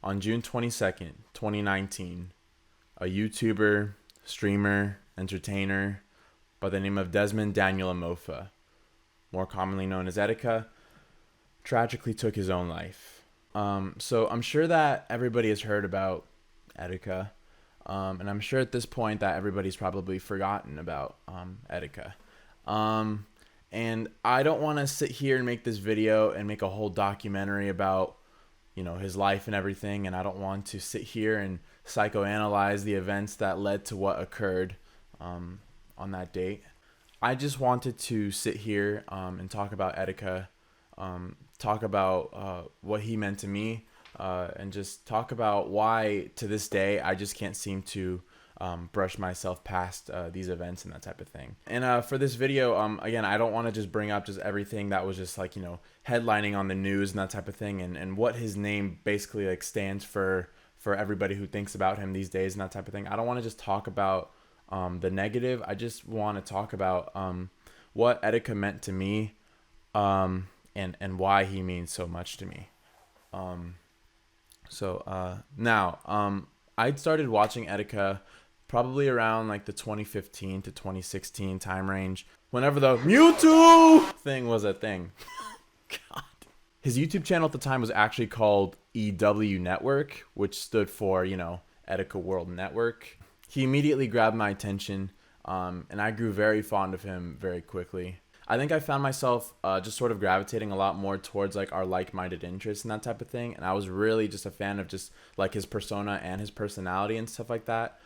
On June 22nd, 2019, a YouTuber, streamer, entertainer by the name of Desmond Daniel Amofa, more commonly known as Etika, tragically took his own life. So I'm sure that everybody has heard about Etika, and I'm sure at this point that everybody's probably forgotten about Etika. And I don't want to sit here and make this video and make a whole documentary about his life and everything, and I don't want to sit here and psychoanalyze the events that led to what occurred on that date. I just wanted to sit here and talk about Etika, talk about what he meant to me, and just talk about why to this day I just can't seem to brush myself past these events and that type of thing. And for this video, again, I don't want to just bring up just everything that was just like, headlining on the news and that type of thing, and what his name basically like stands for everybody who thinks about him these days and that type of thing. I don't want to just talk about the negative. I just want to talk about what Etika meant to me, and why he means so much to me. Now, I started watching Etika probably around like the 2015 to 2016 time range, whenever the Mewtwo thing was a thing. God. His YouTube channel at the time was actually called EW Network, which stood for, Etika World Network. He immediately grabbed my attention, and I grew very fond of him very quickly. I think I found myself just sort of gravitating a lot more towards like our like-minded interests and that type of thing. And I was really just a fan of just like his persona and his personality and stuff like that.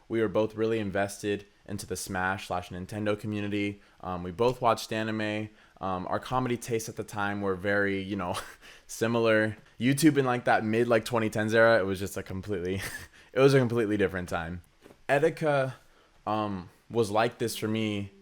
We were both really invested into the Smash/Nintendo community. We both watched anime. Our comedy tastes at the time were very, similar. YouTube in like that mid like 2010s era, it was just a completely, it was a completely different time. Etika was like this for me.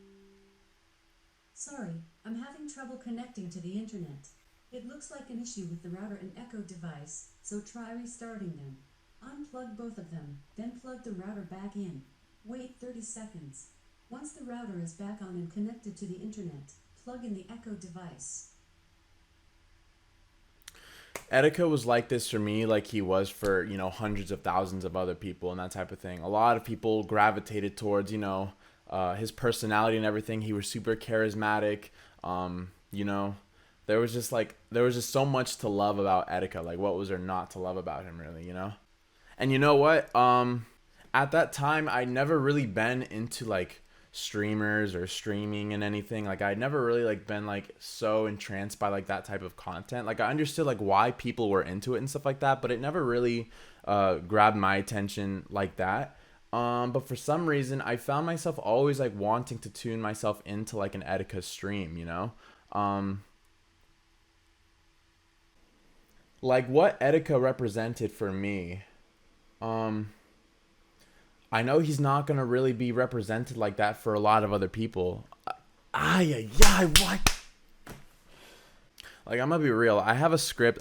Sorry, I'm having trouble connecting to the internet. It looks like an issue with the router and Echo device, so try restarting them. Unplug both of them, then plug the router back in. Wait 30 seconds. Once the router is back on and connected to the internet, plug in the Echo device. Etika was like this for me, like he was for, hundreds of thousands of other people and that type of thing. A lot of people gravitated towards, his personality and everything. He was super charismatic. There was just so much to love about Etika. Like, what was there not to love about him, really, And you know what? At that time, I'd never really been into like streamers or streaming and anything. Like, I'd never really like been like so entranced by like that type of content. Like, I understood like why people were into it and stuff like that, but it never really grabbed my attention like that. But for some reason, I found myself always like wanting to tune myself into like an Etika stream, like what Etika represented for me. I know he's not gonna really be represented like that for a lot of other people. What? Like, I'm gonna be real. I have a script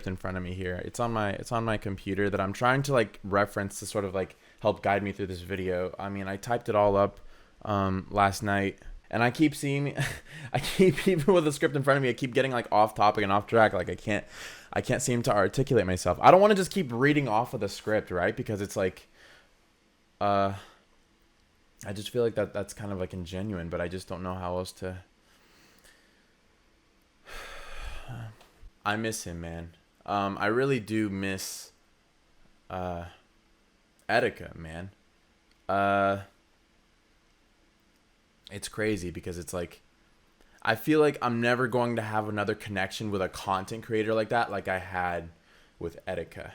in front of me here. It's on my computer that I'm trying to like reference to sort of like help guide me through this video. I mean, I typed it all up last night, and I keep seeing even with the script in front of me, I keep getting like off topic and off track. Like, I can't seem to articulate myself. I don't want to just keep reading off of the script, right? Because it's like I just feel like that's kind of like ingenuine, but I just don't know how else to. I miss him, man. I really do miss Etika, man. It's crazy because it's like I feel like I'm never going to have another connection with a content creator like that, like I had with Etika.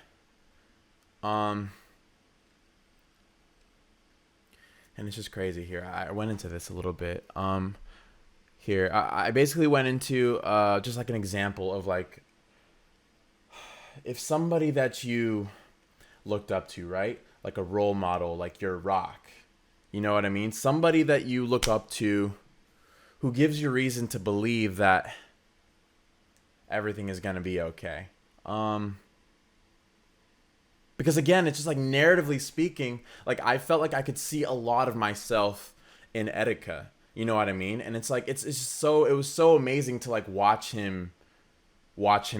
And it's just crazy here. I went into this a little bit. Here, I basically went into just like an example of like if somebody that you looked up to, right? Like a role model, like your rock. You know what I mean? Somebody that you look up to who gives you reason to believe that everything is going to be okay. Because again, it's just like narratively speaking, like I felt like I could see a lot of myself in Etika. You know what I mean? And it's like it's just so it was so amazing to like watch him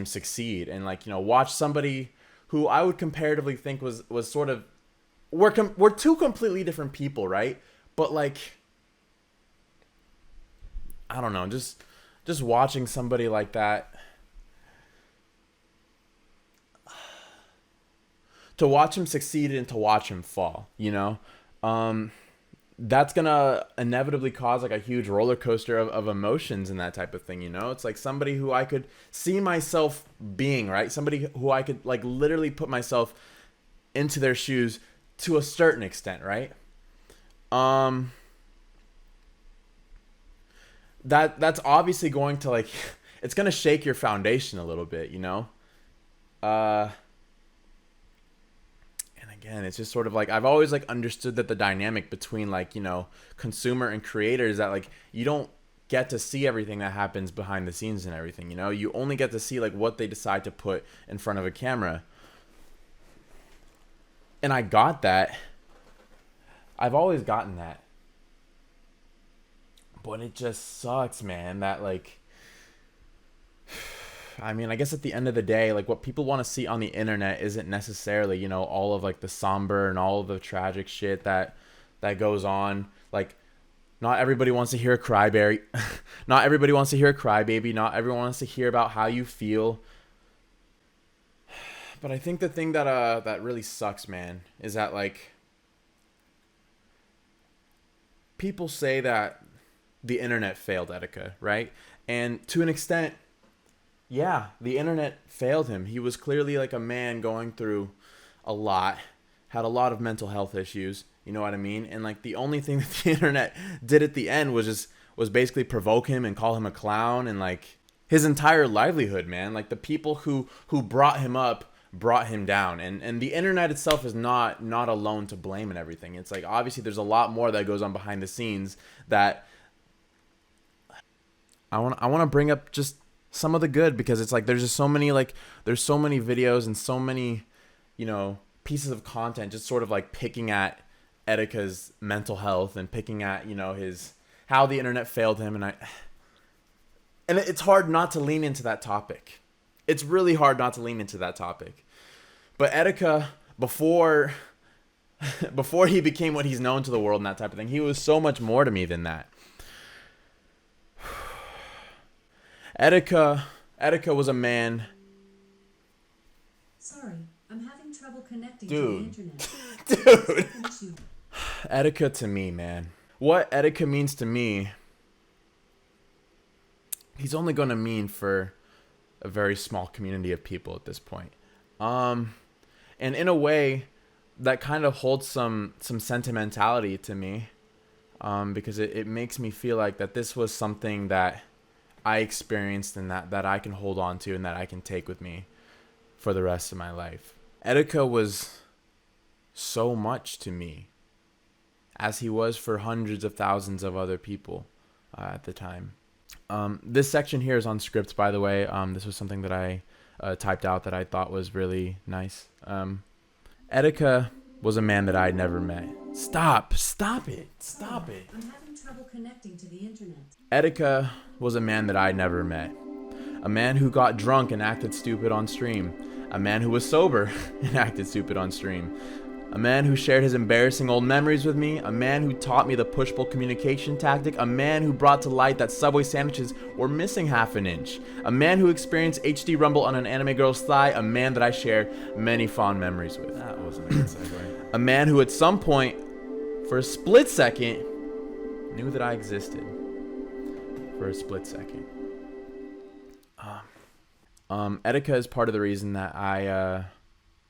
succeed and like watch somebody who I would comparatively think was sort of, we're two completely different people, right? But like, I don't know, just watching somebody like that, to watch him succeed and to watch him fall, you know, that's gonna inevitably cause like a huge roller coaster of emotions and that type of thing, you know. It's like somebody who I could see myself being, right? Somebody who I could like literally put myself into their shoes to a certain extent, right? That's obviously going to like it's gonna shake your foundation a little bit, you know. And again, it's just sort of like I've always like understood that the dynamic between like, you know, consumer and creators, that like you don't get to see everything that happens behind the scenes and everything, you know. You only get to see like what they decide to put in front of a camera. And I got that. I've always gotten that. But it just sucks, man, that like, I mean, I guess at the end of the day, like what people want to see on the internet isn't necessarily, you know, all of like the somber and all of the tragic shit that goes on. Like, not everybody wants to hear a crybaby. Not everybody wants to hear a crybaby. Not everyone wants to hear about how you feel. But I think the thing that really sucks, man, is that like people say that the internet failed Etika, right? And to an extent, yeah, the internet failed him. He was clearly like a man going through a lot, had a lot of mental health issues, you know what I mean? And like the only thing that the internet did at the end was basically provoke him and call him a clown, and like his entire livelihood, man. Like the people who brought him up brought him down, and the internet itself is not alone to blame and everything. It's like obviously there's a lot more that goes on behind the scenes that I want to bring up just some of the good, because it's like there's just so many videos and so many, you know, pieces of content just sort of like picking at Etika's mental health and picking at, you know, his how the internet failed him, and it's hard not to lean into that topic. It's really hard not to lean into that topic. But Etika, before he became what he's known to the world and that type of thing, he was so much more to me than that. Etika was a man. Sorry, I'm having trouble connecting Dude. to the internet. Dude. Etika to me, man. What Etika means to me, he's only going to mean for a very small community of people at this point. And in a way, that kind of holds some sentimentality to me, because it makes me feel like that this was something that I experienced and that I can hold on to and that I can take with me for the rest of my life. Etika was so much to me, as he was for hundreds of thousands of other people at the time. This section here is on script, by the way. This was something that I typed out that I thought was really nice. Etika was a man that I had never met. Stop it. I'm having trouble connecting to the internet. Etika was a man that I had never met. A man who got drunk and acted stupid on stream. A man who was sober and acted stupid on stream. A man who shared his embarrassing old memories with me. A man who taught me the push-pull communication tactic. A man who brought to light that Subway sandwiches were missing half an inch. A man who experienced HD rumble on an anime girl's thigh. A man that I share many fond memories with. That wasn't a good segue. A man who at some point, for a split second, knew that I existed. For a split second. Etika is part of the reason that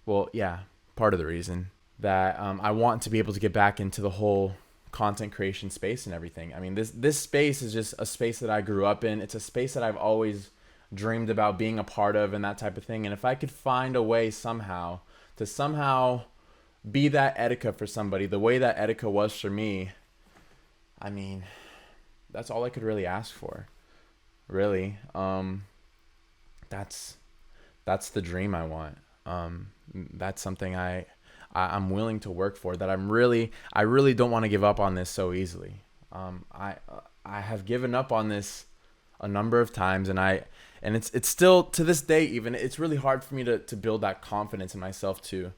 part of the reason that I want to be able to get back into the whole content creation space and everything. I mean, this space is just a space that I grew up in. It's a space that I've always dreamed about being a part of and that type of thing. And if I could find a way somehow to be that Etika for somebody, the way that Etika was for me, I mean, that's all I could really ask for. Really. That's the dream I want. That's something I'm willing to work for, that I really don't want to give up on this so easily. I have given up on this a number of times, and and it's still to this day, even it's really hard for me to build that confidence in myself to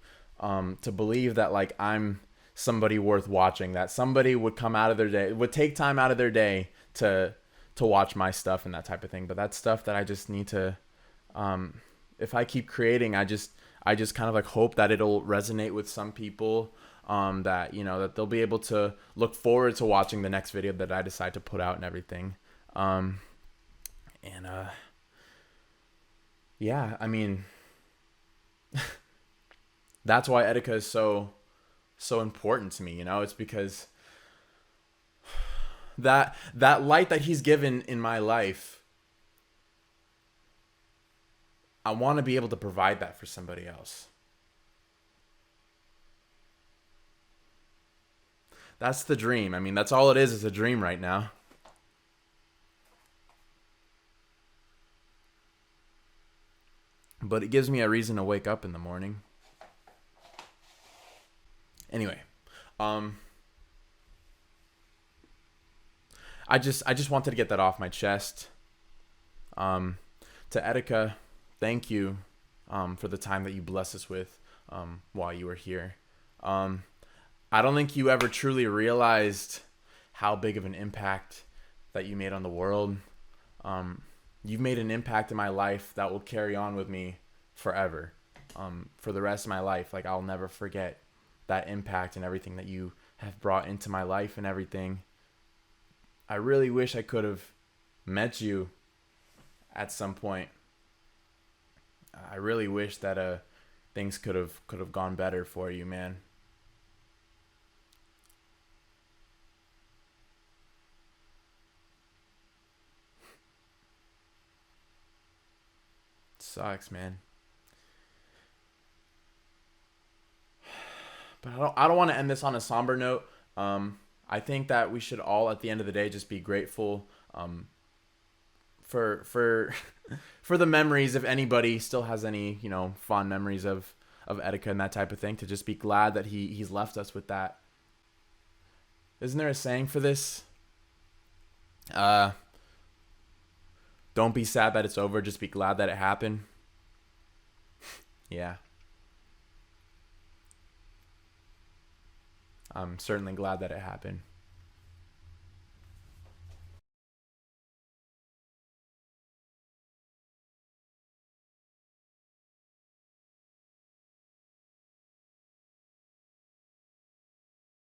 believe that like I'm somebody worth watching, that somebody would come out of their day, would take time out of their day to watch my stuff and that type of thing. But that's stuff that I just need to, if I keep creating, I just kind of like hope that it'll resonate with some people, that, you know, that they'll be able to look forward to watching the next video that I decide to put out and everything. Yeah, I mean, that's why Etika is so important to me, you know. It's because that light that he's given in my life, I want to be able to provide that for somebody else. That's the dream. I mean, that's all it is a dream right now. But it gives me a reason to wake up in the morning. Anyway, I just wanted to get that off my chest. To Etika, thank you for the time that you blessed us with while you were here. I don't think you ever truly realized how big of an impact that you made on the world. You've made an impact in my life that will carry on with me forever, for the rest of my life. Like, I'll never forget that impact and everything that you have brought into my life and everything. I really wish I could have met you at some point. I really wish that things could have gone better for you, man. Sucks, man. But I don't want to end this on a somber note. I think that we should all, at the end of the day, just be grateful for for the memories. If anybody still has any, you know, fond memories of Etika and that type of thing, to just be glad that he's left us with that. Isn't there a saying for this? Don't be sad that it's over, just be glad that it happened. Yeah. I'm certainly glad that it happened.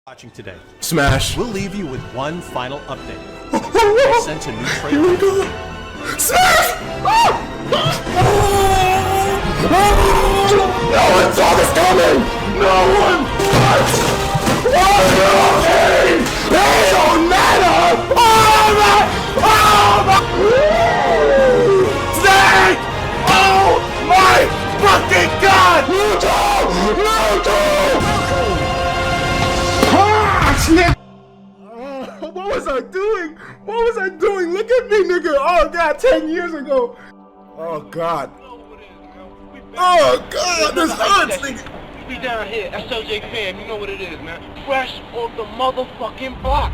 Watching today. Smash. We'll leave you with one final update. I sent a new trailer. Here we go. Smash! No one saw this coming! No one! Oh no! They don't matter! Oh my! Snake! Oh my fucking god! Naruto! What was I doing? What was I doing? Look at me, nigga. Oh, God, 10 years ago. Oh, God. Oh, God, this hurts, nigga. We down here, SLJ fam, you know what it is, man. Fresh off the motherfucking block.